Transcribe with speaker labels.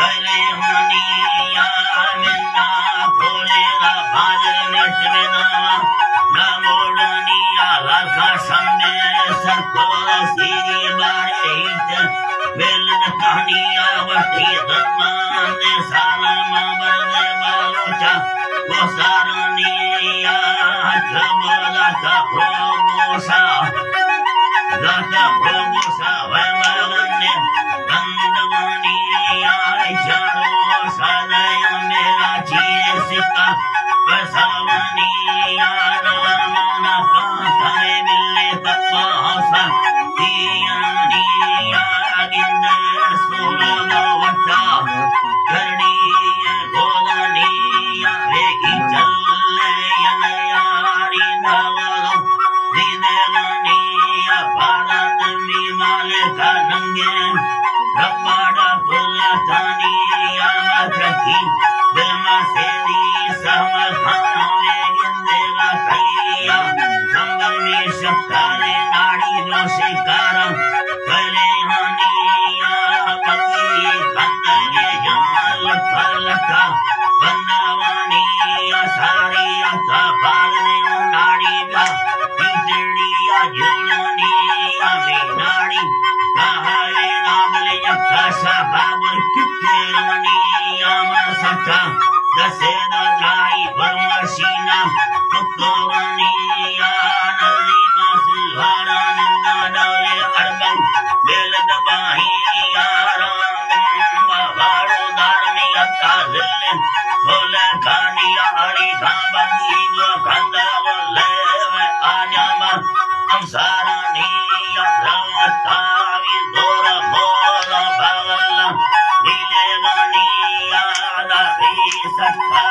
Speaker 1: पहले मनिया मिन्ना बोलेगा बादल निश्चिना न मोड़निया लगा संगे सरकोल सीरी बारे बेलन कहानिया वटी दरमान सालमा बरने बालोचा वो सारनिया जमला का प्रोमोसा दाता प्रोमोसा वैमालने गंधवनिया चारो सालय मेरा जीसिका बसावनिया रवाना का करे मिले तत्वासा दियानिया गिंदे सोला वट्टा करनिया गोलनिया वेगी चले यारी दावलो दिनेवनिया भारत में माले का नंगे रब्बाड़ा बोला तानिया मचकी दिलमा सेरी सहमखाना में गिंदेवा कैया संगम में शक्कारे नाड़ी लो शिकारा करे हानिया बकी कंदने जाल फलका बंदावानिया सारिया का बालने नाड़ी का इंद्रिया जुलनिया नाड़ी कहाए नामले यक्कासा बाबर कितने रमनिया मसका दसेदा लाई परमशीना तुक्कोवनिया नलीना सुहारा नंदा डोले अड़बन बेलद बाहिया राम बाड़ो दारनी अत्ता दिल्ले बोले कानिया हरी खाबन सीगो खंदा बोले आजामा अंसारनिया रातावी गोरा बोला बावला नीले वनिया दा सत्ता